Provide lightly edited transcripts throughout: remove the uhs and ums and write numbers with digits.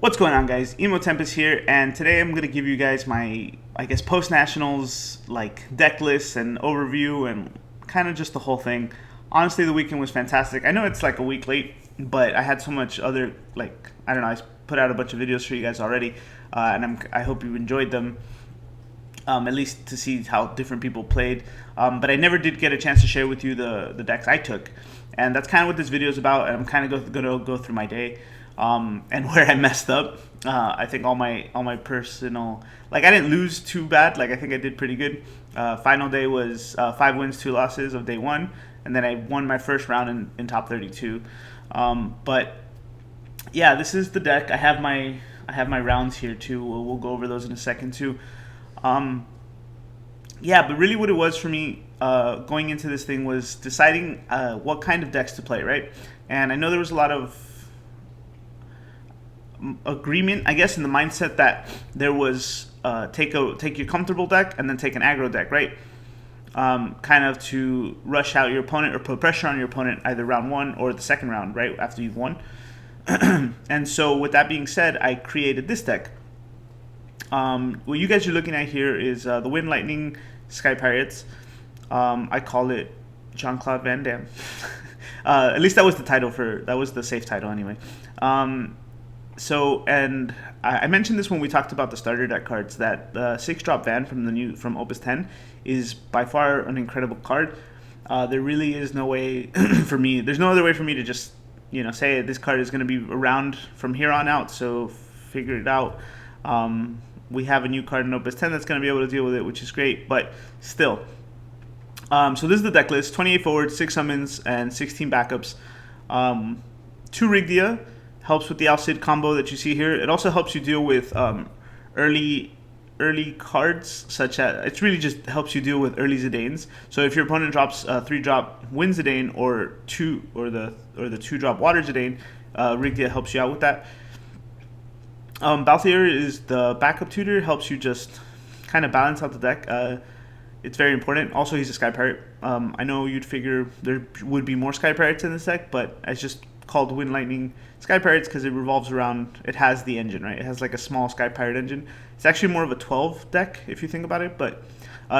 What's going on, guys? Emo Tempest here, and today I'm gonna give you guys my, I guess, post nationals like deck list and overview and kind of just the whole thing. Honestly, the weekend was fantastic. I know it's like a week late, but I had so much other I don't know. I put out a bunch of videos for you guys already, and I hope you enjoyed them. At least to see how different people played. But I never did get a chance to share with you the decks I took, and that's kind of what this video is about. And I'm kind of going to go through my day and where I messed up. I think all my personal, like, I didn't lose too bad. Like, I think I did pretty good. Final day was 5 wins, 2 losses of day 1, and then I won my first round in top 32. But yeah, this is the deck. I have my rounds here too. We'll go over those in a second too. Yeah, but really what it was for me going into this thing was deciding what kind of decks to play, right? And I know there was a lot of agreement, I guess, in the mindset that there was take your comfortable deck and then take an aggro deck, right? Kind of to rush out your opponent or put pressure on your opponent either round 1 or the second round, right, after you've won. And so with that being said, I created this deck. What you guys are looking at here is the Wind Lightning Sky Pirates. I call it Jean-Claude Van Damme. At least that was the safe title anyway. And I mentioned this when we talked about the starter deck cards, that 6-drop Van from Opus 10 is by far an incredible card. There really is no way for me. There's no other way for me to just say this card is going to be around from here on out. So figure it out. We have a new card in Opus 10 that's going to be able to deal with it, which is great, but still. So this is the deck list: 28 forwards, 6 summons, and 16 backups. 2 Rigdia helps with the Alcid combo that you see here. It also helps you deal with early cards, such as it really just helps you deal with early Zidanes. So if your opponent drops 3-drop Wind Zidane or the 2-drop Water Zidane, Rigdia helps you out with that. Balthier is the backup tutor, helps you just kind of balance out the deck. It's very important. Also, he's a Sky Pirate. I know you'd figure there would be more Sky Pirates in this deck, but it's just called Wind Lightning Sky Pirates because it revolves around, it has the engine, right? It has like a small Sky Pirate engine. It's actually more of a 12 deck if you think about it, but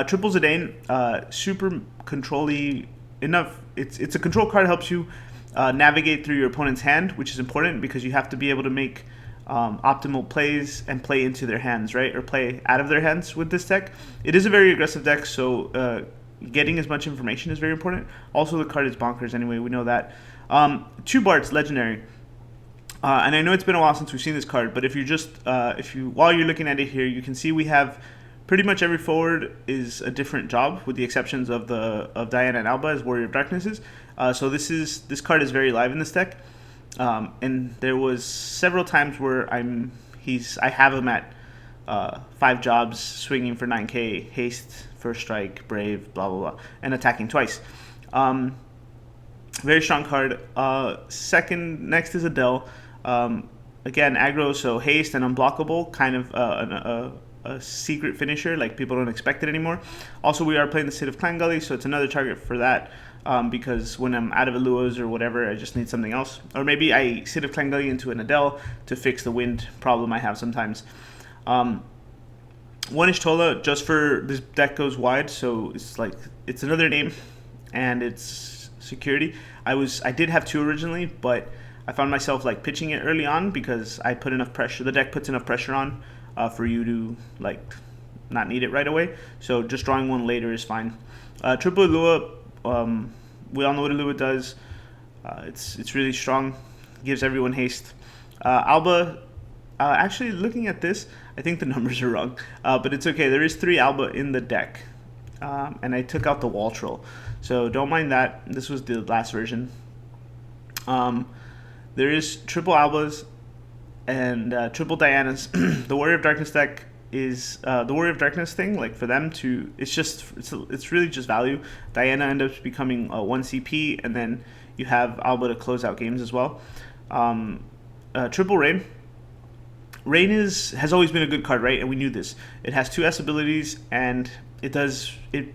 Triple Zidane, super control-y enough. It's a control card, helps you navigate through your opponent's hand, which is important because you have to be able to make optimal plays and play into their hands, right? Or play out of their hands with this deck. It is a very aggressive deck, so getting as much information is very important. Also, the card is bonkers anyway, we know that. 2 Bards, legendary. And I know it's been a while since we've seen this card, but if you're just, while you're looking at it here, you can see we have pretty much every forward is a different job, with the exceptions of Diana and Alba as Warrior of Darknesses. So this card is very live in this deck. And there was several times where I have him at 5 jobs, swinging for 9k, haste, first strike, brave, blah blah blah, and attacking twice. Very strong card. Next is Adele. Again, aggro, so haste and unblockable, kind of a secret finisher, like people don't expect it anymore. Also, we are playing the City of Clan Gully, so it's another target for that. Because when I'm out of Eluas or whatever, I just need something else. Or maybe I City of Clan Gully into an Adele to fix the wind problem I have sometimes. 1-ish Tola, just for this deck goes wide, so it's another name, and it's security. I did have 2 originally, but I found myself pitching it early on because I put enough pressure. The deck puts enough pressure on for you to not need it right away. So just drawing 1 later is fine. Triple Lua. We all know what Alua does. It's really strong. Gives everyone haste. Alba, actually looking at this, I think the numbers are wrong, but it's okay. There is 3 Alba in the deck, and I took out the wall troll, so don't mind that. This was the last version. There is triple Albas and triple Dianas. The Warrior of Darkness deck is the Warrior of Darkness thing, for them to, it's really just value. Diana ends up becoming 1 CP, and then you have Alba to close out games as well. Triple Rain. Rain has always been a good card, right? And we knew this. It has 2 S abilities, and it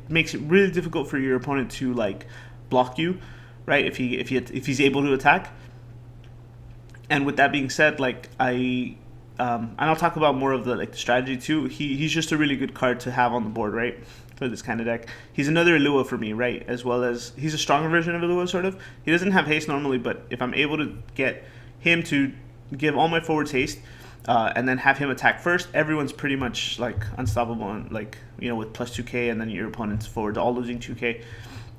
makes it really difficult for your opponent to block you, right? If he's able to attack. And with that being said, and I'll talk about more of the like the strategy too. He's just a really good card to have on the board, right? For this kind of deck, he's another Ilua for me, right? As well as he's a stronger version of Ilua, sort of. He doesn't have haste normally, but if I'm able to get him to give all my forwards haste, and then have him attack first, everyone's pretty much like unstoppable, and like with plus 2k, and then your opponent's forwards all losing 2k.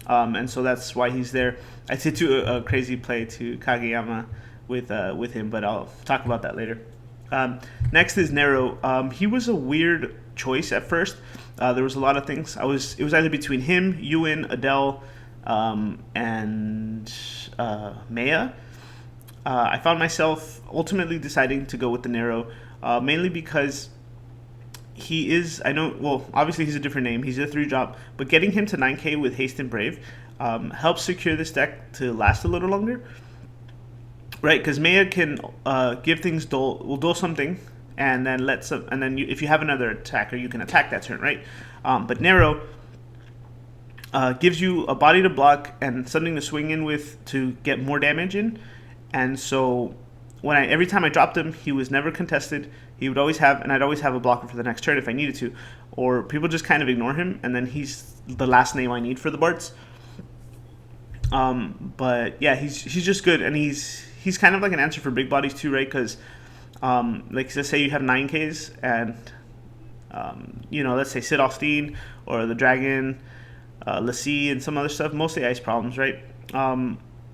And so that's why he's there. I did do a crazy play to Kageyama with him, but I'll talk about that later. Next is Nero. He was a weird choice at first. There was a lot of things. It was either between him, Ewan, Adele, and Maya. I found myself ultimately deciding to go with the Nero, mainly because he is, obviously he's a different name. He's a 3-drop, but getting him to 9k with Haste and Brave helps secure this deck to last a little longer. Right, because Maya can give things dull something, and then if you have another attacker, you can attack that turn, right? But Nero gives you a body to block and something to swing in with to get more damage in. And so every time I dropped him, he was never contested. He would always have, and I'd always have a blocker for the next turn if I needed to, or people just kind of ignore him, and then he's the last name I need for the Bards. But yeah, he's just good, and he's kind of like an answer for big bodies too, right? Because like let's say you have 9Ks and let's say Sid Austin or the Dragon, Lassie, and some other stuff, mostly ice problems, right?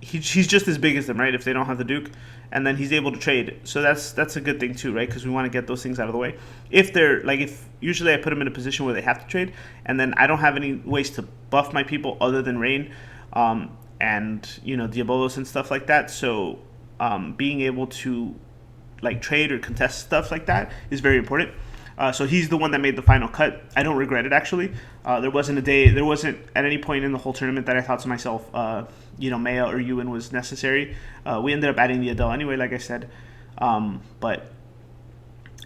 He's just as big as them, right? If they don't have the Duke, and then he's able to trade, so that's a good thing too, right? Because we want to get those things out of the way. If usually I put them in a position where they have to trade, and then I don't have any ways to buff my people other than Rain, and Diabolos and stuff like that. So being able to like trade or contest stuff like that is very important. So he's the one that made the final cut. I don't regret it, actually. There wasn't at any point in the whole tournament that I thought to myself, Maya or Ewan was necessary. We ended up adding the Adele anyway, like I said. But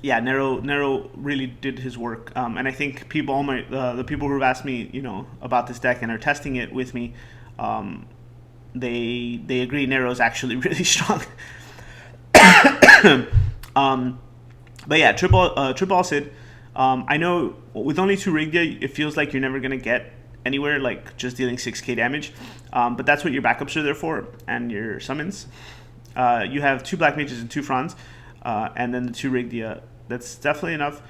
yeah, Nero really did his work. And I think the people who have asked me, about this deck and are testing it with me, they agree Nero's actually really strong. But yeah, triple Sid. I know with only 2 Rigdia, it feels like you're never going to get anywhere, like just dealing 6k damage. But that's what your backups are there for, and your summons. You have 2 Black Mages and 2 Franz, and then the 2 Rigdia. That's definitely enough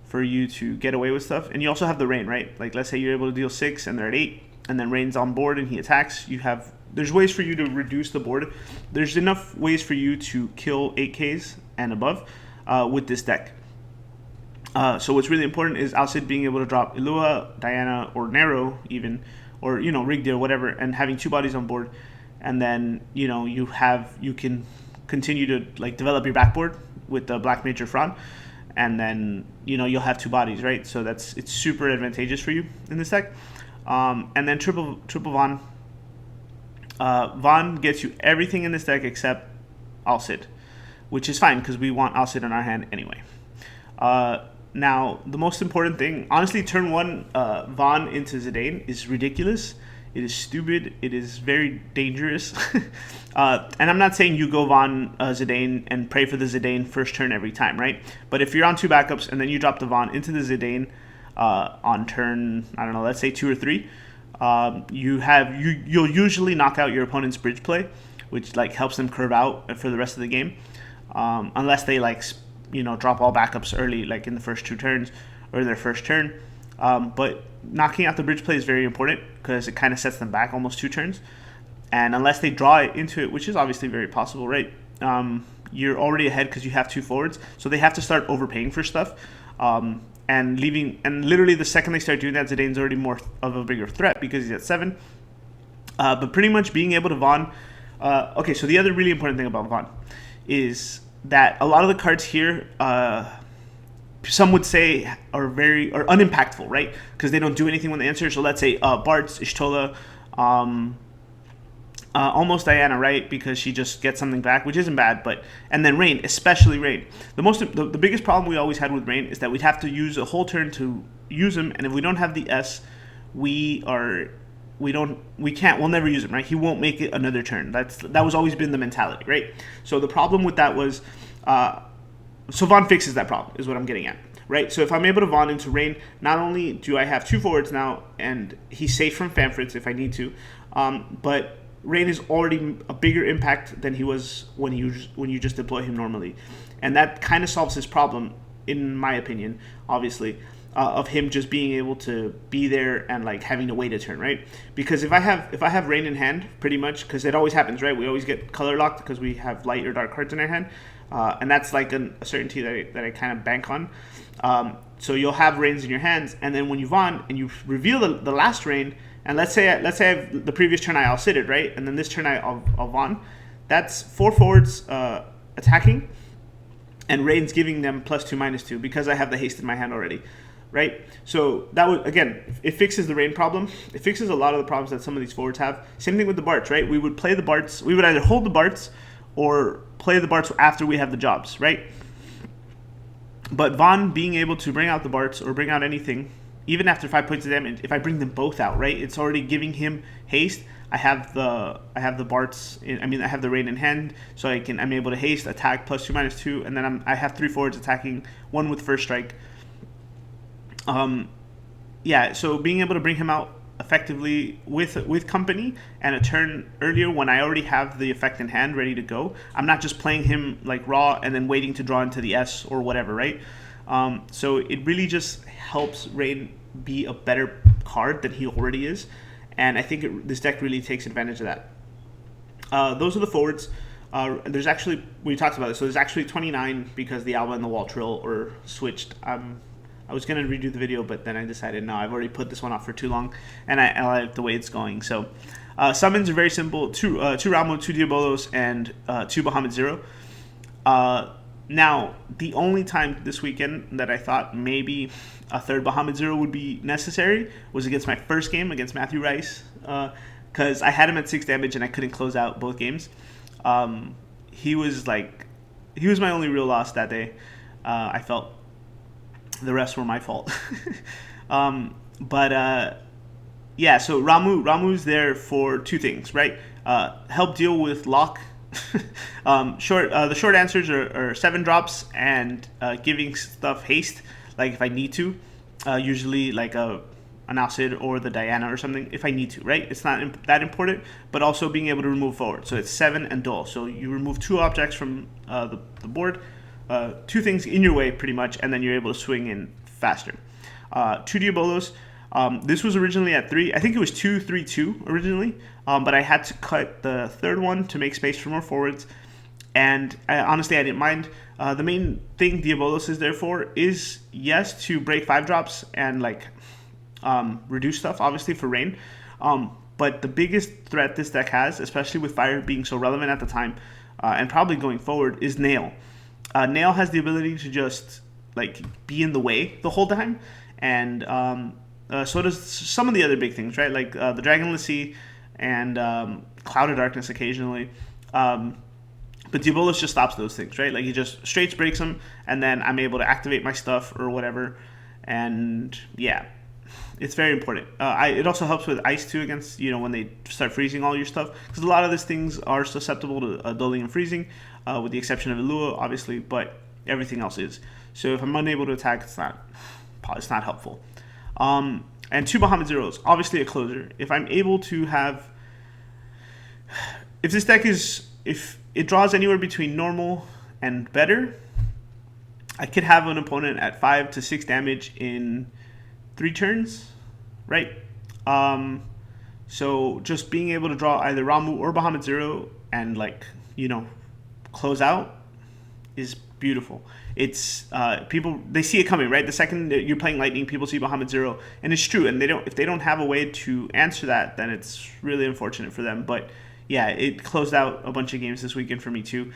for you to get away with stuff. And you also have the Rain, right? Like let's say you're able to deal 6 and they're at 8, and then Rain's on board and he attacks. There's ways for you to reduce the board. There's enough ways for you to kill 8Ks and above with this deck. So what's really important is Alcid being able to drop Ilua, Diana, or Nero even, or Rigdia or whatever, and having 2 bodies on board, and then you can continue to like develop your backboard with the Black Mage or Fran, and then you'll have 2 bodies, right? So it's super advantageous for you in this deck. And then triple Von. Von gets you everything in this deck except Alcid, which is fine because we want Alcid in our hand anyway. Now, the most important thing, honestly, turn 1 Von into Zidane is ridiculous. It is stupid. It is very dangerous. And I'm not saying you go Von Zidane and pray for the Zidane first turn every time, right? But if you're on 2 backups and then you drop the Von into the Zidane on turn, I don't know, let's say 2 or 3, you'll usually knock out your opponent's bridge play, which like helps them curve out for the rest of the game, unless they drop all backups early, like in the first 2 turns or their first turn. But knocking out the bridge play is very important because it kind of sets them back almost 2 turns. And unless they draw it into it, which is obviously very possible, right? You're already ahead because you have 2 forwards, so they have to start overpaying for stuff. And literally the second they start doing that, Zidane's already more of a bigger threat because he's at 7. But pretty much being able to Von. Okay, so the other really important thing about Von is that a lot of the cards here, some would say are unimpactful, right? Because they don't do anything when they answer. So let's say Bartz, Ishtola, almost Diana, right? Because she just gets something back, which isn't bad. And then Rain, especially Rain. The biggest problem we always had with Rain is that we'd have to use a whole turn to use him, and if we don't have the S, we'll never use him, right? He won't make it another turn. That was always been the mentality, right? So the problem with that was So Vaughn fixes that problem, is what I'm getting at, right? So if I'm able to Vaughn into Rain, not only do I have 2 forwards now, and he's safe from Fanfrits if I need to, but Rain is already a bigger impact than he was when you just deploy him normally, and that kind of solves his problem, in my opinion, obviously, of him just being able to be there and like having to wait a turn, right? Because if I have Rain in hand, pretty much, because it always happens, right? We always get color locked because we have light or dark cards in our hand, and that's like a certainty that I kind of bank on. So you'll have Rains in your hands, and then when you Vaughn and you reveal the last Rain, and let's say I have the previous turn I'll sit it, right, and then this turn I'll Vaughn. That's 4 forwards attacking, and Rain's giving them +2/-2 because I have the haste in my hand already, right? So that would, again, it fixes the Rain problem. It fixes a lot of the problems that some of these forwards have. Same thing with the Barts, right? We would play the Barts. We would either hold the Barts or play the Barts after we have the jobs, right? But Vaughn being able to bring out the Barts or bring out anything, even after 5 points of damage, if I bring them both out, right, it's already giving him haste. I have the Barts. I have the Rain in hand, so I'm able to haste, attack +2/-2, and then I have 3 forwards attacking, 1 with first strike. So being able to bring him out effectively with company and a turn earlier when I already have the effect in hand ready to go. I'm not just playing him like raw and then waiting to draw into the S or whatever, right? So it really just helps Rain be a better card than he already is, and I think this deck really takes advantage of that. Those are the forwards. There's actually, we talked about it, so there's actually 29 because the Alba and the Waltrill are switched. I was going to redo the video, but then I decided, no, I've already put this one off for too long, and I like the way it's going. So summons are very simple. 2 Ramu, 2 Diabolos, and 2 Bahamut Zero. Now, the only time this weekend that I thought maybe a 3rd Bahamut Zero would be necessary was against my first game against Matthew Rice, because I had him at 6 damage and I couldn't close out both games. He was my only real loss that day. I felt the rest were my fault. So Ramu's there for 2 things, right? Help deal with lock. The short answers are 7 drops and giving stuff haste, like if I need to, usually like an Alcid or the Diana or something, if I need to, right? It's not that important, but also being able to remove forward. So it's 7 and dull. So you remove 2 objects from the board, 2 things in your way pretty much, and then you're able to swing in faster. 2 Diabolos. This was originally at 3. I think it was 2-3-2 originally, but I had to cut the 3rd one to make space for more forwards, and honestly I didn't mind. The main thing Diabolos is there for is, yes, to break 5 drops and reduce stuff, obviously, for Rain. But the biggest threat this deck has, especially with Fire being so relevant at the time, and probably going forward, is Nail. Nail has the ability to just be in the way the whole time, and so does some of the other big things, right? Like the Dragonless Sea and Cloud of Darkness occasionally. But Diabolos just stops those things, right? Like he just straight breaks them, and then I'm able to activate my stuff or whatever. And yeah, it's very important. It also helps with ice too, against when they start freezing all your stuff, because a lot of these things are susceptible to dulling and freezing, with the exception of Elua, obviously, but everything else is. So if I'm unable to attack, it's not helpful. And 2 Bahamut Zeros, obviously a closer. If I'm able to have, if this deck if it draws anywhere between normal and better, I could have an opponent at 5 to 6 damage in 3 turns, right? So just being able to draw either Ramu or Bahamut Zero and close out is beautiful. It's people, they see it coming, right? The second that you're playing Lightning, people see Bahamut Zero, and it's true. And if they don't have a way to answer that, then it's really unfortunate for them. But yeah, it closed out a bunch of games this weekend for me too.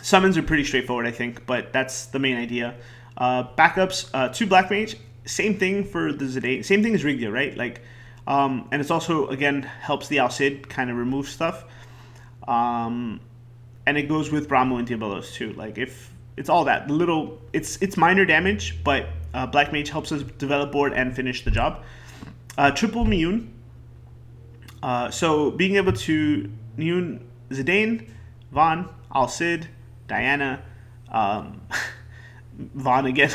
Summons are pretty straightforward, I think, but that's the main idea. Backups, 2 Black Mage, same thing for the Zidane, same thing as Rigya, right? And it's also, again, helps the Alcid kind of remove stuff. And it goes with Ramu and Diabolos too. If it's all that, it's minor damage, but Black Mage helps us develop board and finish the job. Triple Miyun. So being able to Miyun Zidane, Vaughn, Alcid, Diana, um, Vaughn again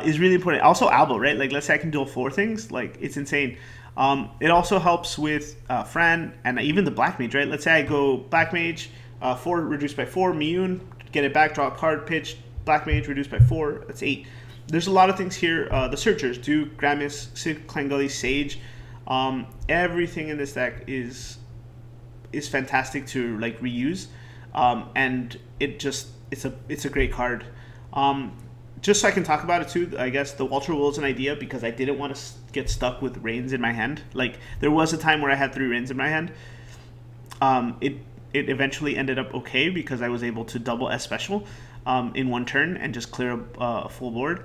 is really important. Also, Albo, right? Like, let's say I can duel 4 things. Like, it's insane. It also helps with Fran and even the Black Mage, right? Let's say I go Black Mage, 4 reduced by 4, Miyun, get it back, draw a card, pitch, Black Mage reduced by 4, that's 8. There's a lot of things here. The Searchers, Duke, Gramis, Sid, Klangully, Sage. Everything in this deck is fantastic to like reuse, and it's a great card. Just so I can talk about it too, I guess the Walter Will is an idea because I didn't want to get stuck with Reigns in my hand. Like, there was a time where I had 3 Reigns in my hand. It eventually ended up okay because I was able to double S special in one turn and just clear a full board.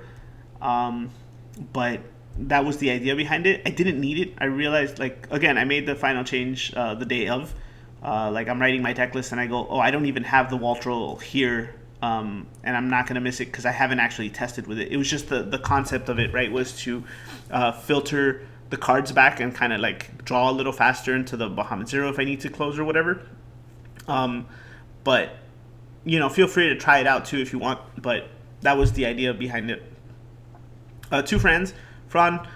But that was the idea behind it. I didn't need it. I realized, like, again, I made the final change the day of. Like, I'm writing my deck list and I go, oh, I don't even have the Waltrell here, and I'm not going to miss it because I haven't actually tested with it. It was just the concept of it, right, was to filter the cards back and kind of, like, draw a little faster into the Bahamut Zero if I need to close or whatever. But, you know, feel free to try it out too if you want, but that was the idea behind it. 2 friends. Fran,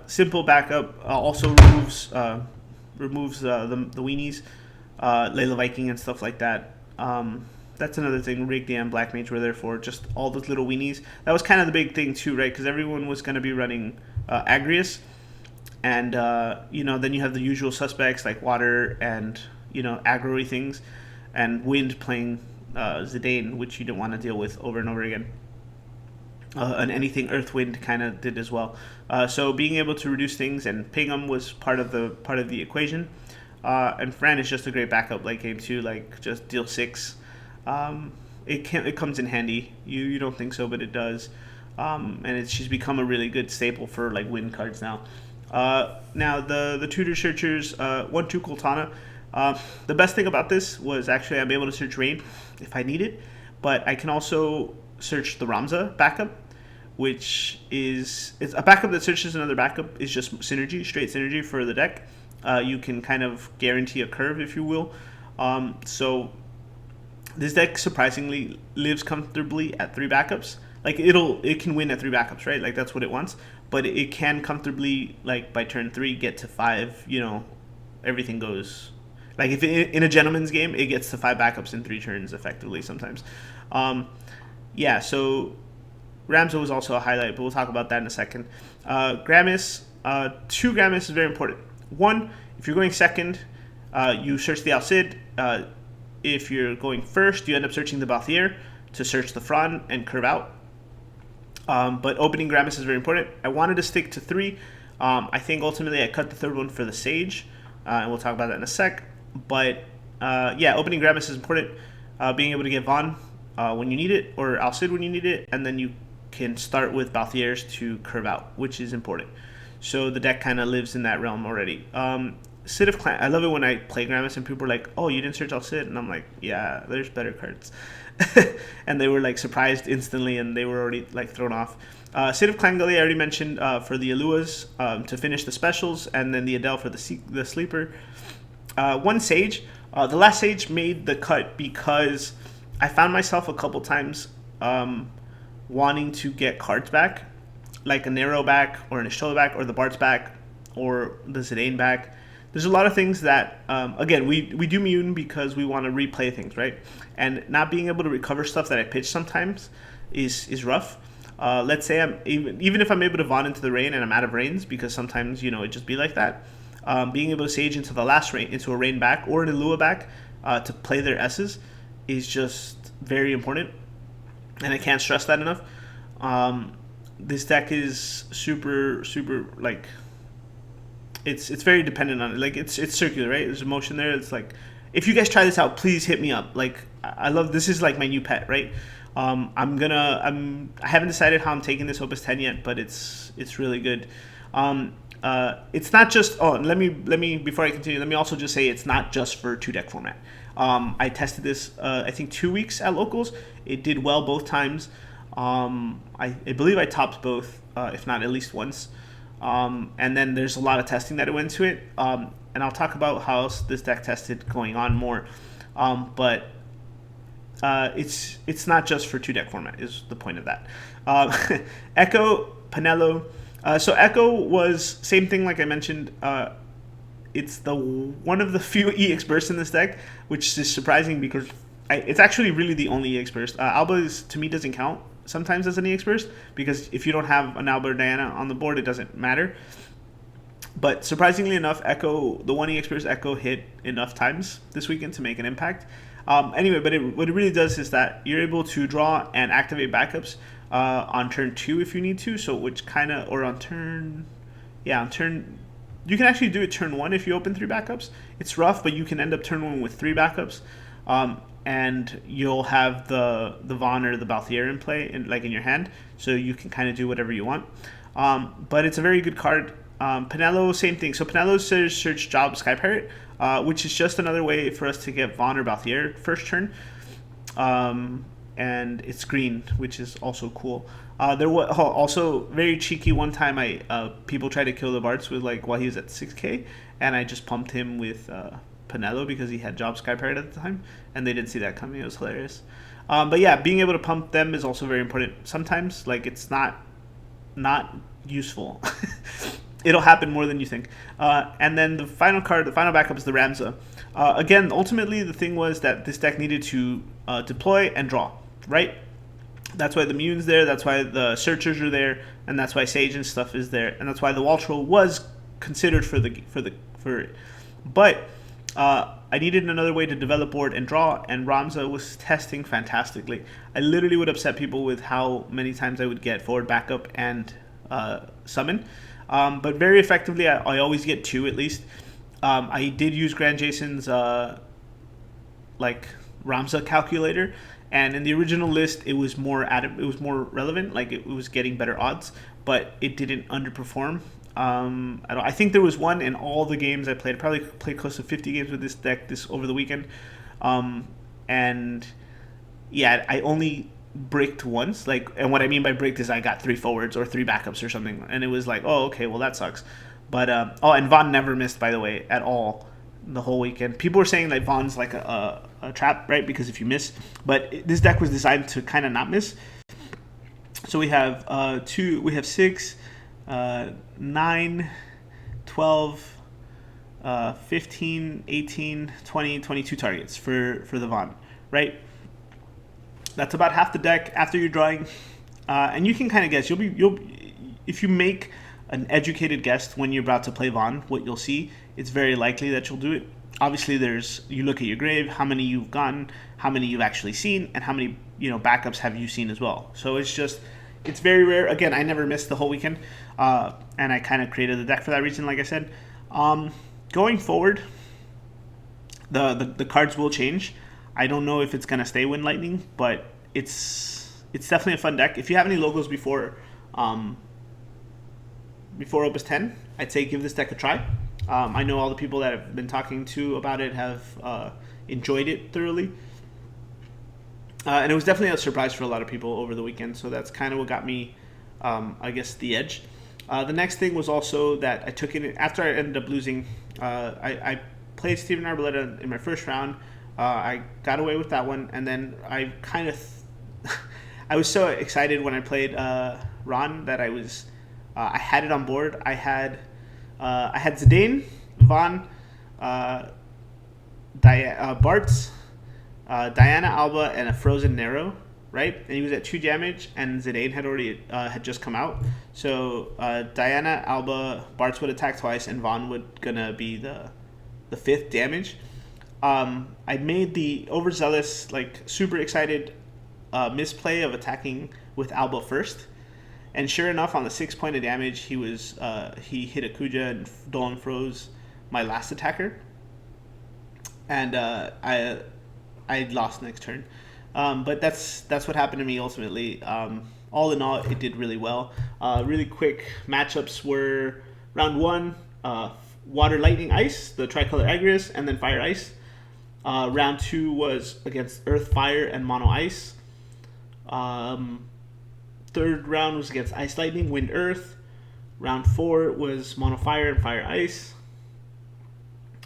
simple backup, also removes the weenies, Layla Viking and stuff like that. That's another thing. Rig and Black Mage were there for, just all those little weenies. That was kind of the big thing too, right? Because everyone was going to be running Agrius, and you know, then you have the usual suspects like Water and, you know, aggro-y things, and Wind playing Zidane, which you didn't want to deal with over and over again. And anything Earth Wind kind of did as well. So being able to reduce things and ping them was part of the equation. And Fran is just a great backup late game too. Like, just deal 6. It comes in handy. You don't think so, but it does. And she's become a really good staple for like win cards now. Now the Tutor Searchers, 1/2 Kultana. The best thing about this was actually I'm able to search Rain if I need it, but I can also search the Ramza backup, which is it's a backup that searches another backup. Is just synergy, straight synergy for the deck. You can kind of guarantee a curve, if you will. So this deck surprisingly lives comfortably at 3 backups. Like, it can win at 3 backups, right? Like, that's what it wants. But it can comfortably, like, by turn 3 get to 5. You know, everything goes. Like, if in a gentleman's game, it gets to 5 backups in 3 turns effectively sometimes. Yeah, so Ramza was also a highlight, but we'll talk about that in a second. Gramis, 2 Gramis is very important. 1, if you're going second, you search the Alcid. If you're going first, you end up searching the Balthier to search the Fran and curve out. But opening Gramis is very important. I wanted to stick to 3. I think ultimately I cut the 3rd one for the Sage, and we'll talk about that in a sec. But yeah, opening Gramis is important. Being able to get Vaughn when you need it, or Alcid when you need it, and then you can start with Balthiers to curve out, which is important. So the deck kind of lives in that realm already. Sid of Clan, I love it when I play Gramis and people are like, oh, you didn't search Alcid? And I'm like, yeah, there's better cards. And they were like surprised instantly, and they were already like thrown off. Sid of Clan Gully, I already mentioned, for the Aluas to finish the specials, and then the Adele for the sleeper. 1 Sage. The last Sage made the cut because I found myself a couple times wanting to get cards back, like a Nero back, or an Ishtola back, or the Bart's back, or the Zidane back. There's a lot of things that, again, we do Mune because we want to replay things, right? And not being able to recover stuff that I pitch sometimes is rough. Let's say I'm even if I'm able to Vaughn into the Rain and I'm out of Rains, because sometimes, you know, it just be like that. Being able to Sage into the last Rain, into a Rain back or an Ilua back to play their S's is just very important, and I can't stress that enough. This deck is super like, it's very dependent on it. Like, it's circular, right? There's a motion there. It's like, if you guys try this out, please hit me up. Like, I love this. Is like my new pet, right? I haven't decided how I'm taking this Opus 10 yet, but it's really good. It's not just, let me before I continue, let me also just say it's not just for 2-deck format. I tested this I think 2 weeks at locals. It did well both times. I believe I topped both, if not at least once. And then there's a lot of testing that went into it. And I'll talk about how else this deck tested going on more. But it's not just for 2-deck format is the point of that. Echo, Pinello. So Echo was same thing like I mentioned. It's the one of the few EX bursts in this deck, which is surprising because it's actually really the only EX burst. Alba to me doesn't count sometimes as an EX burst because if you don't have an Alba or Diana on the board, it doesn't matter. But surprisingly enough, Echo, the one EX burst Echo hit enough times this weekend to make an impact. Anyway, but what it really does is that you're able to draw and activate backups on turn 2 if you need to. So which kind of, or on turn, you can actually do it turn 1 if you open 3 backups. It's rough, but you can end up turn 1 with 3 backups. And you'll have the Vaughn or the Balthier in play, in your hand, so you can kind of do whatever you want. But it's a very good card. Pinello, same thing. So Pinello says search job Sky Pirate, which is just another way for us to get Vaughn or Balthier first turn. And it's green, which is also cool. There was also very cheeky one time. People tried to kill the Bartz with while he was at 6K, and I just pumped him with Pinello because he had job Sky Pirate at the time, and they didn't see that coming. It was hilarious. But yeah, being able to pump them is also very important. Sometimes it's not useful. It'll happen more than you think. And then the final card, the final backup is the Ramza. Again, ultimately the thing was that this deck needed to deploy and draw, right? That's why the Mune's there, that's why the Searchers are there, and that's why Sage and stuff is there, and that's why the Waltroll was considered for it. But I needed another way to develop board and draw, and Ramza was testing fantastically. I literally would upset people with how many times I would get forward backup and summon. But very effectively, I always get 2 at least. I did use Grand Jason's Ramza calculator, and in the original list, it was more relevant. It was getting better odds, but it didn't underperform. I think there was one in all the games I played. I probably played close to 50 games with this deck over the weekend, and yeah, I only bricked once. And what I mean by bricked is I got 3 forwards or 3 backups or something, and it was oh, okay, well that sucks. But and Vaughn never missed, by the way, at all the whole weekend. People were saying that Vaughn's a trap, right? Because if you miss, but this deck was designed to kind of not miss. So we have 6, 9, 12, 15, 18, 20, 22 targets for the Vaughn, right? That's about half the deck after you're drawing, and you can kind of guess. If you make an educated guess when you're about to play Vaughn, what you'll see, it's very likely that you'll do it. Obviously, you look at your grave, how many you've gotten, how many you've actually seen, and how many backups have you seen as well. So it's very rare. Again, I never missed the whole weekend, and I kind of created the deck for that reason, like I said. Going forward, the cards will change. I don't know if it's going to stay Wind Lightning, but it's definitely a fun deck. If you have any logos before Opus 10, I'd say give this deck a try. I know all the people that I've been talking to about it have enjoyed it thoroughly. And it was definitely a surprise for a lot of people over the weekend, so that's kind of what got me, I guess, the edge. The next thing was also that I took it after I ended up losing. I played Steven Arboleta in my first round. I got away with that one, and then I kind of I was so excited when I played Ron that I had it on board. I had Zidane, Vaughn, Bartz, Diana, Alba, and a Frozen Narrow, right? And he was at 2 damage, and Zidane had already had just come out. So Diana, Alba, Bartz would attack twice, and Vaughn would gonna be the 5th damage. I made the overzealous, super excited misplay of attacking with Alba first, and sure enough, on the 6 point of damage, he hit a Kuja and Dolan froze my last attacker, and I lost next turn. But that's what happened to me ultimately. All in all, it did really well. Really quick matchups were round 1, Water, Lightning, Ice, the Tricolor Agrius, and then Fire, Ice. Round 2 was against Earth, Fire, and Mono Ice. Third round was against Ice, Lightning, Wind, Earth. Round 4 was Mono Fire and Fire, Ice.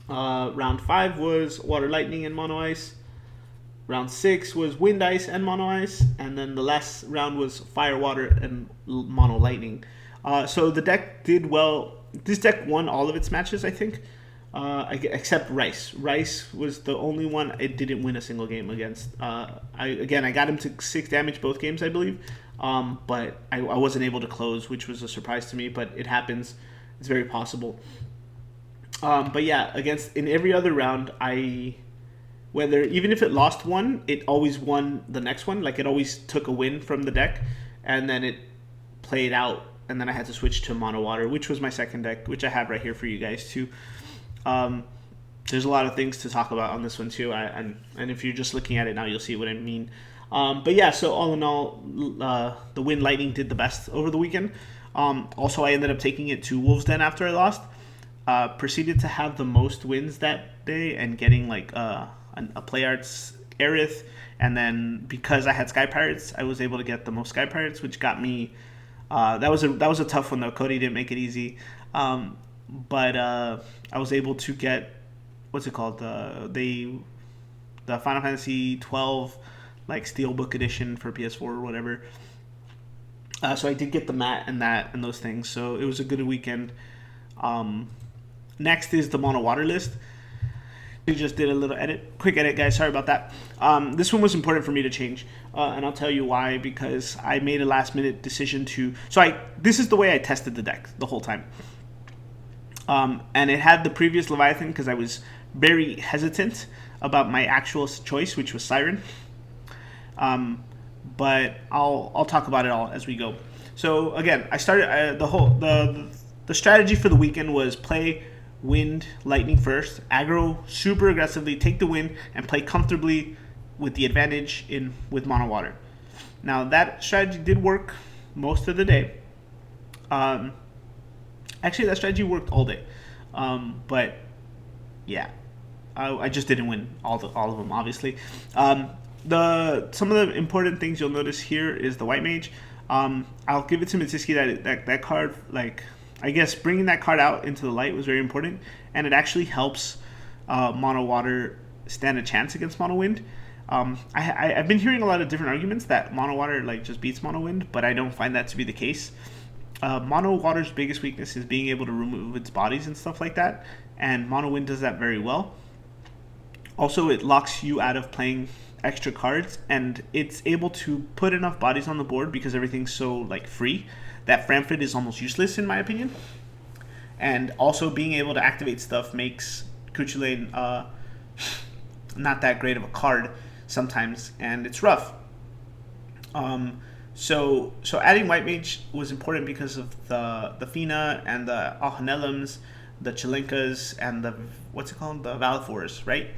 Round 5 was Water, Lightning, and Mono Ice. Round 6 was Wind Ice and Mono Ice, and then the last round was Fire Water and Mono Lightning. So the deck did well. This deck won all of its matches, I think, except Rice. Rice was the only one it didn't win a single game against. I got him to 6 damage both games, I believe, but I wasn't able to close, which was a surprise to me. But it happens; it's very possible. But yeah, in every other round, even if it lost one, it always won the next one. Like, it always took a win from the deck, and then it played out, and then I had to switch to Mono Water, which was my second deck, which I have right here for you guys too. There's a lot of things to talk about on this one too, and if you're just looking at it now, you'll see what I mean. But yeah, so all in all, the Wind Lightning did the best over the weekend. Also, I ended up taking it to Wolves Den after I lost. Proceeded to have the most wins that day and getting like a Play Arts Aerith, and then because I had Sky Pirates, I was able to get the most Sky Pirates, which got me. That was a tough one though. Cody didn't make it easy, but I was able to get what's it called the Final Fantasy 12 like Steelbook edition for PS4 or whatever. So I did get the mat and those things. So it was a good weekend. Next is the Mono Water list. We just did a little quick edit, guys. Sorry about that. This one was important for me to change, and I'll tell you why. Because I made a last-minute decision to. This is the way I tested the deck the whole time, and it had the previous Leviathan because I was very hesitant about my actual choice, which was Siren. But I'll talk about it all as we go. So again, I started the strategy for the weekend was play Wind Lightning first, aggro super aggressively, take the win, and play comfortably with the advantage with Mono Water. Now that strategy did work most of the day. Actually, that strategy worked all day, but yeah, I just didn't win all of them, obviously. Some of the important things you'll notice here is the White Mage. I'll give it to Mitsuki that card, like, I guess bringing that card out into the light was very important, and it actually helps Mono Water stand a chance against Mono Wind. I've been hearing a lot of different arguments that Mono Water like just beats Mono Wind, but I don't find that to be the case. Mono Water's biggest weakness is being able to remove its bodies and stuff like that, and Mono Wind does that very well. Also, it locks you out of playing extra cards, and it's able to put enough bodies on the board because everything's so like free that Framfit is almost useless in my opinion. And also being able to activate stuff makes Kuchulain not that great of a card sometimes, and it's rough. So adding White Mage was important because of the Fina and the Alhanelums, the Chilenkas, and the Valifors, right?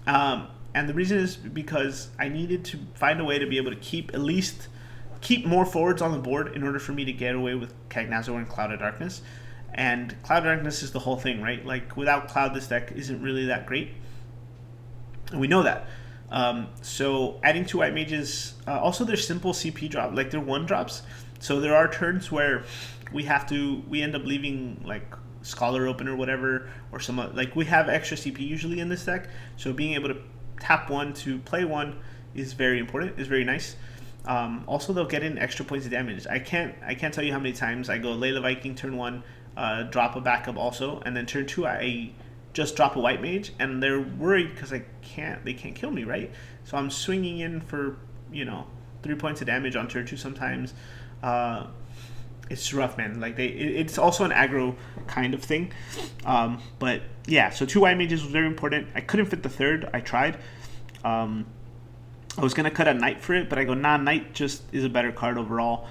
And the reason is because I needed to find a way to be able to keep more forwards on the board in order for me to get away with Cagnazor and Cloud of Darkness. And Cloud of Darkness is the whole thing, right? Like, without Cloud, this deck isn't really that great. And we know that. So adding 2 White Mages, also they're simple CP drop, like they're 1 drops. So there are turns where we end up leaving like Scholar open or whatever, or some like we have extra CP usually in this deck. So being able to tap 1 to play 1 is very important, is very nice. Also, they'll get in extra points of damage. I can't tell you how many times I go Layla Viking turn 1, drop a backup also, and then turn 2 I just drop a White Mage, and they're worried because they can't kill me, right? So I'm swinging in for 3 points of damage on turn 2 sometimes. It's rough, man. Like it's also an aggro kind of thing. But yeah, so 2 White Mages was very important. I couldn't fit the third. I tried. I was going to cut a Knight for it, but I go, nah, Knight just is a better card overall.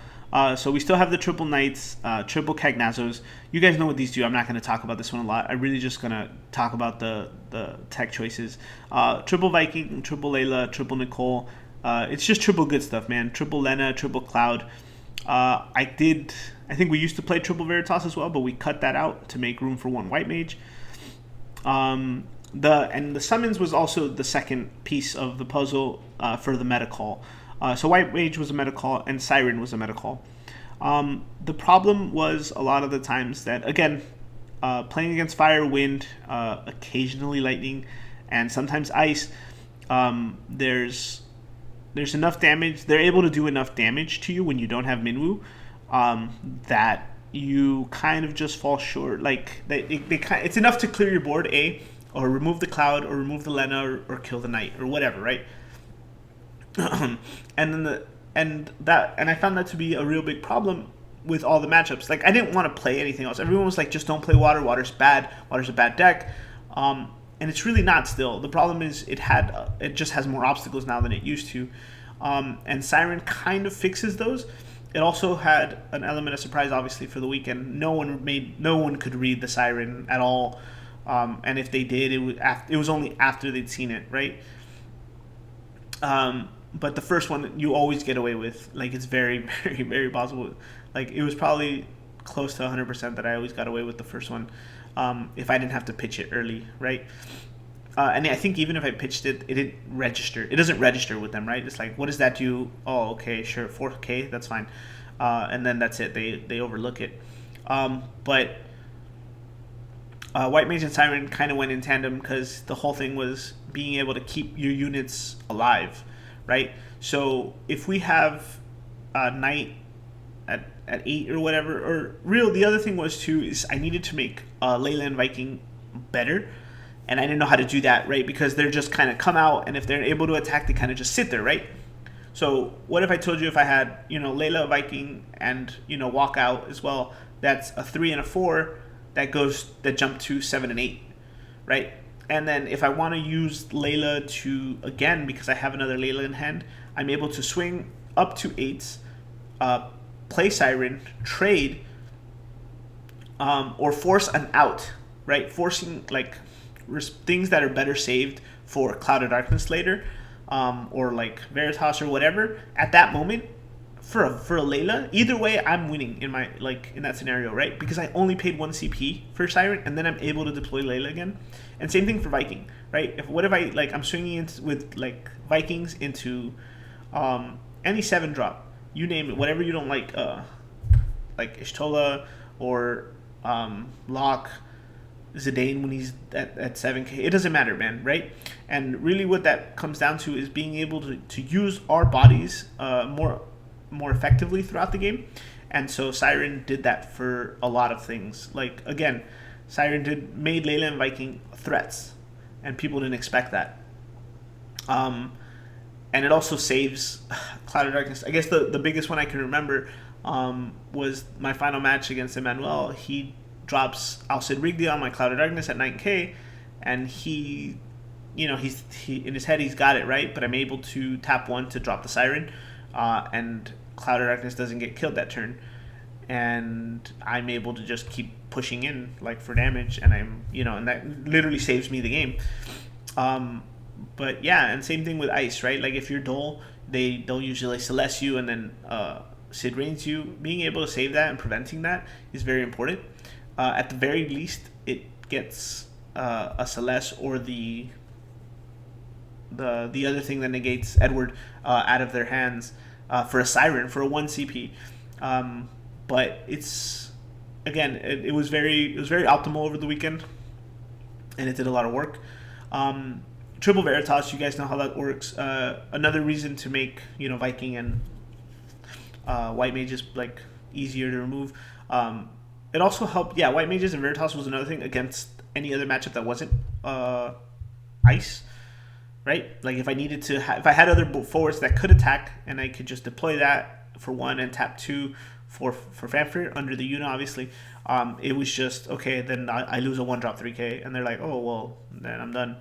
So we still have the triple Knights, triple Cagnazos. You guys know what these do. I'm not going to talk about this one a lot. I'm really just going to talk about the tech choices. Triple Viking, triple Layla, triple Nicole. It's just triple good stuff, man. Triple Lena, triple Cloud. I think we used to play triple Veritas as well, but we cut that out to make room for 1 White Mage. The summons was also the second piece of the puzzle for the meta call. So White Mage was a meta call and Siren was a meta call. The problem was a lot of the times that, again, playing against Fire, Wind, occasionally Lightning, and sometimes Ice, There's enough damage. They're able to do enough damage to you when you don't have Minwoo, that you kind of just fall short. Like it's enough to clear your board, or remove the Cloud, or remove the Lena, or kill the Knight, or whatever, right? and then and I found that to be a real big problem with all the matchups. Like I didn't want to play anything else. Everyone was like, just don't play Water. Water's bad. Water's a bad deck. And it's really not. Still, the problem is it just has more obstacles now than it used to. And Siren kind of fixes those. It also had an element of surprise, obviously, for the weekend. No one could read the Siren at all. And if they did, it was only after they'd seen it, right? But the first one you always get away with. Like it's very, very, very possible. Like it was probably close to 100% that I always got away with the first one, if I didn't have to pitch it early, right? And I think even if I pitched it, it didn't register. It doesn't register with them, right? It's like, what does that do? Oh, okay, sure, 4K, that's fine. And then that's it. They overlook it. But White Mage and Siren kind of went in tandem because the whole thing was being able to keep your units alive, right? So if we have Knight at 8 or whatever, or the other thing was too is I needed to make Layla and Viking better, and I didn't know how to do that, right? Because they're just kind of come out, and if they're able to attack, they kind of just sit there, right? So what if I told you if I had Layla, Viking, and walk out as well? That's a 3 and a 4 that jump to 7 and 8, right? And then if I want to use Layla to, again, because I have another Layla in hand, I'm able to swing up to 8s, play Siren, trade, or force an out, right? Forcing like things that are better saved for Cloud of Darkness later, or like Veritas or whatever. At that moment, for a Layla, either way, I'm winning in that scenario, right? Because I only paid 1 CP for Siren, and then I'm able to deploy Layla again. And same thing for Viking, right? What if I'm swinging with Vikings into any 7 drop, you name it, whatever you don't like Ishtola or Locke, Zidane when he's at 7K. It doesn't matter, man, right? And really what that comes down to is being able to use our bodies more effectively throughout the game. And so Siren did that for a lot of things. Like, again, Siren made Layla and Viking threats, and people didn't expect that. And it also saves Cloud of Darkness. I guess the biggest one I can remember was my final match against Emmanuel. He drops Alcid Rigby on my Cloud of Darkness at 9K, and he in his head he's got it right, but I'm able to tap 1 to drop the Siren, and Cloud of Darkness doesn't get killed that turn, and I'm able to just keep pushing in for damage, and and that literally saves me the game. But yeah, and same thing with Ice, right? Like if you're dull, they'll usually Celeste you and then Sid Reigns you. Being able to save that and preventing that is very important. At the very least, it gets a Celeste or the other thing that negates Edward out of their hands for a Siren for a 1 CP. But it's again, it was very optimal over the weekend, and it did a lot of work. Triple Veritas, you guys know how that works. Another reason to make Viking and White Mages easier to remove. It also helped. Yeah, White Mages and Veritas was another thing against any other matchup that wasn't Ice, right? Like if I needed to, if I had other forwards that could attack, and I could just deploy that for 1 and tap 2 for Fanfare under the Yuna, obviously. It was just okay. Then I lose a 1-drop 3K, and they're like, oh well, then I'm done.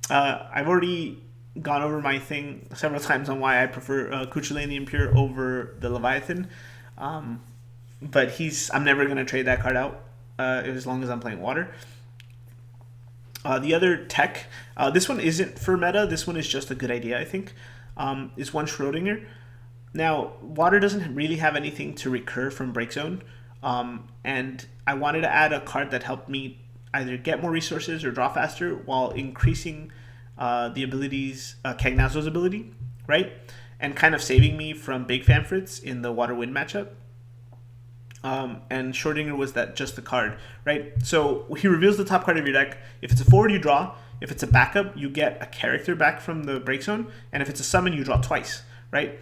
I've already gone over my thing several times on why I prefer Kuchulain the Impure over the Leviathan. But I'm never going to trade that card out as long as I'm playing Water. The other tech, this one isn't for meta. This one is just a good idea, I think, is one Schrodinger. Now, Water doesn't really have anything to recur from Break Zone, and I wanted to add a card that helped me either get more resources or draw faster while increasing the abilities, Cagnazzo's ability, right? And kind of saving me from big Fanfrits in the Water Wind matchup. and Schrodinger was that just the card, right? So he reveals the top card of your deck. If it's a forward, you draw. If it's a backup, you get a character back from the break zone, and if it's a summon, you draw twice, right?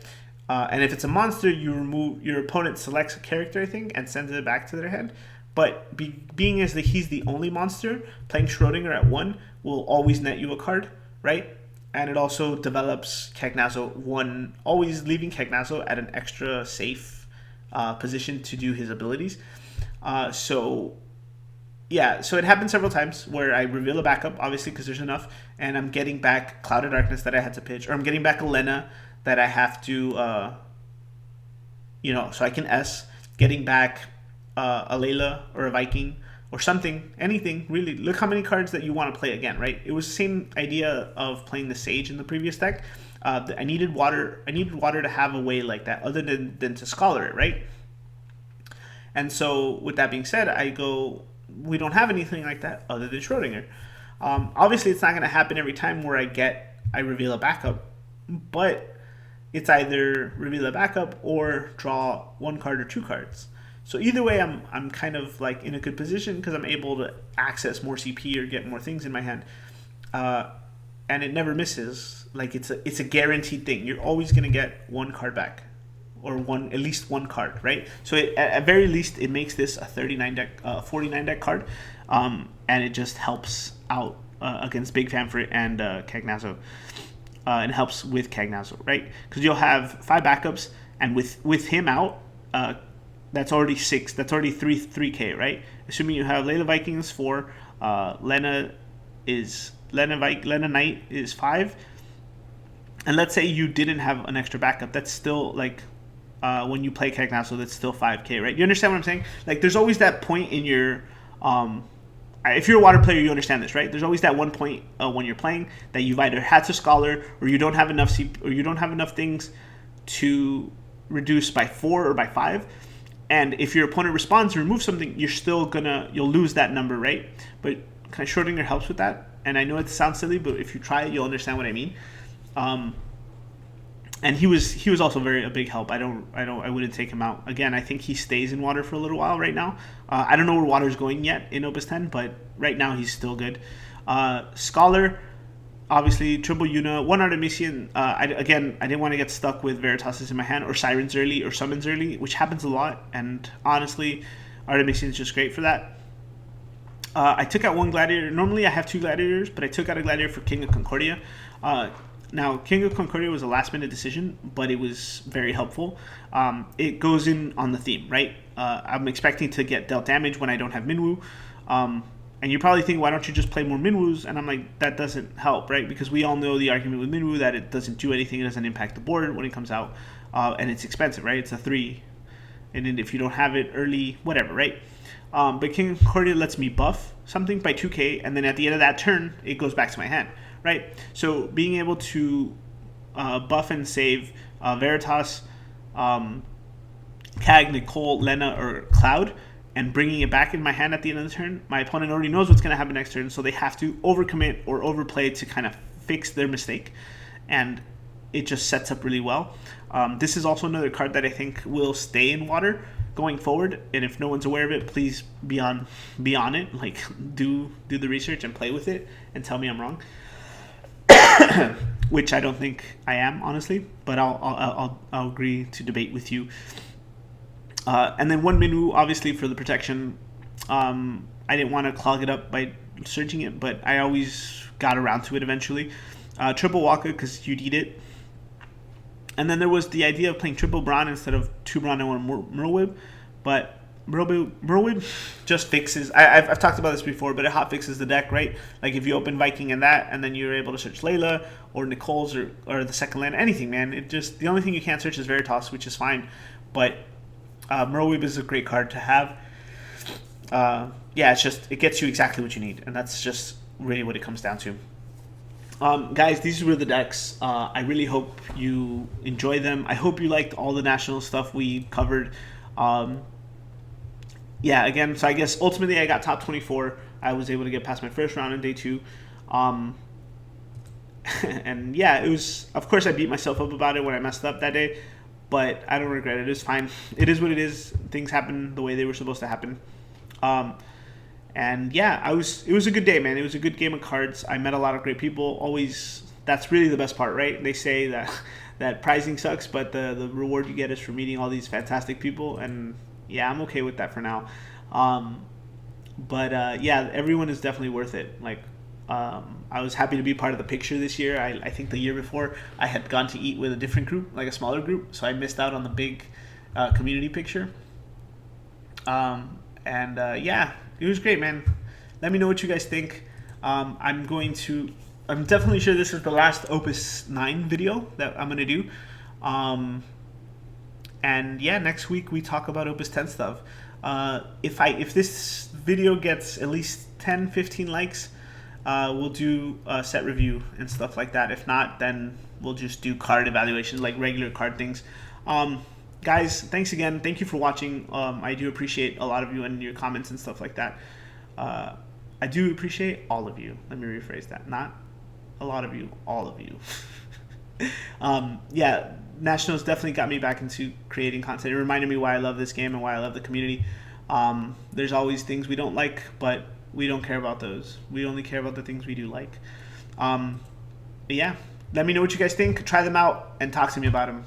And if it's a monster, you remove your opponent selects a character, I think, and sends it back to their hand. But being as he's the only monster, playing Schrodinger at 1 will always net you a card, right? And it also develops Cagnazzo 1, always leaving Cagnazzo at an extra safe position to do his abilities. So it happened several times where I reveal a backup, obviously because there's enough, and I'm getting back Cloud of Darkness that I had to pitch, or I'm getting back Elena that I have to, so I can getting back a Layla or a Viking or something, anything, really. Look how many cards that you want to play again, right? It was the same idea of playing the Sage in the previous deck. I needed water to have a way like that other than to Scholar it, right? And so with that being said, we don't have anything like that other than Schrodinger. Obviously, it's not going to happen every time where I reveal a backup, but it's either reveal a backup or draw 1 card or 2 cards. So either way, I'm kind of like in a good position because I'm able to access more CP or get more things in my hand, and it never misses. Like it's a guaranteed thing. You're always gonna get 1 card back, or at least 1 card, right? So at very least, it makes this a 49 deck card, and it just helps out against Big Fanfrit and Cagnazzo. And helps with Cagnazzo, right? Because you'll have 5 backups, and with him out, that's already 6. That's already 3K, right? Assuming you have Layla Vikings 4, Lena Knight is 5, and let's say you didn't have an extra backup. That's still like when you play Cagnazzo, that's still 5K, right? You understand what I'm saying? Like there's always that point in your if you're a water player, you understand this, right? There's always that one point when you're playing that you've either had to Scholar, or you don't have enough or you don't have enough things to reduce by 4 or by 5. And if your opponent responds to remove something, you'll lose that number, right? But kind of Schrodinger helps with that. And I know it sounds silly, but if you try it, you'll understand what I mean. And he was also a big help. I wouldn't take him out again. I think he stays in water for a little while right now. I don't know where water's going yet in Opus 10, but right now he's still good. Scholar, obviously triple Yuna, 1 Artemisian. I didn't want to get stuck with Veritas in my hand or Sirens early or Summons early, which happens a lot. And honestly, Artemisian is just great for that. I took out 1 Gladiator. Normally I have 2 Gladiators, but I took out a Gladiator for King of Concordia. Now, King of Concordia was a last-minute decision, but it was very helpful. It goes in on the theme, right? I'm expecting to get dealt damage when I don't have Minwu. And you're probably thinking, why don't you just play more Minwus? And I'm like, that doesn't help, right? Because we all know the argument with Minwu that it doesn't do anything, it doesn't impact the board when it comes out, and it's expensive, right? It's a 3. And then if you don't have it early, whatever, right? But King of Concordia lets me buff something by 2k, and then at the end of that turn, it goes back to my hand. Right, so being able to buff and save Veritas, Cag, Nicole, Lena, or Cloud, and bringing it back in my hand at the end of the turn, my opponent already knows what's going to happen next turn, so they have to overcommit or overplay to kind of fix their mistake, and it just sets up really well. This is also another card that I think will stay in water going forward, and if no one's aware of it, please be on it. Like do the research and play with it, and tell me I'm wrong. Which I don't think I am, honestly, but I'll agree to debate with you. And then 1 Minwu, obviously, for the protection. I didn't want to clog it up by searching it, but I always got around to it eventually. Triple Waka, because you need it. And then there was the idea of playing triple Brawn instead of 2 Brawn and 1 Merlwyb, but Merlwyb just fixes. I've talked about this before, but it hot fixes the deck, right? Like if you open Viking and that, and then you're able to search Layla or Nicole's or the second land, anything, man. The only thing you can't search is Veritas, which is fine. But Merlwyb is a great card to have. It gets you exactly what you need, and that's just really what it comes down to. Guys, these were the decks. I really hope you enjoy them. I hope you liked all the national stuff we covered. Again, so I guess ultimately I got top 24. I was able to get past my first round in day 2. And yeah, it was, of course I beat myself up about it when I messed up that day. but I don't regret it. It's fine. It is what it is. Things happen the way they were supposed to happen. And yeah, it was a good day, man. It was a good game of cards. I met a lot of great people. Always, that's really the best part, right? They say that that prizing sucks, but the reward you get is for meeting all these fantastic people. And yeah, I'm okay with that for now. But yeah, everyone is definitely worth it. Like, I was happy to be part of the picture this year. I think the year before I had gone to eat with a different group, like a smaller group, so I missed out on the big community picture. And yeah, it was great, man. Let me know what you guys think. I'm definitely sure this is the last Opus 9 video that I'm going to do. And yeah, next week we talk about Opus 10 stuff. If this video gets at least 10-15 likes, we'll do a set review and stuff like that. If not, then we'll just do card evaluations, like regular card things. Guys, thanks again. Thank you for watching. I do appreciate a lot of you and your comments and stuff like that. I do appreciate all of you. Let me rephrase that. Not a lot of you, all of you. Yeah, Nationals definitely got me back into creating content. It reminded me why I love this game and why I love the community. There's always things we don't like, but we don't care about those. We only care about the things we do like. But yeah, let me know what you guys think. Try them out and talk to me about them.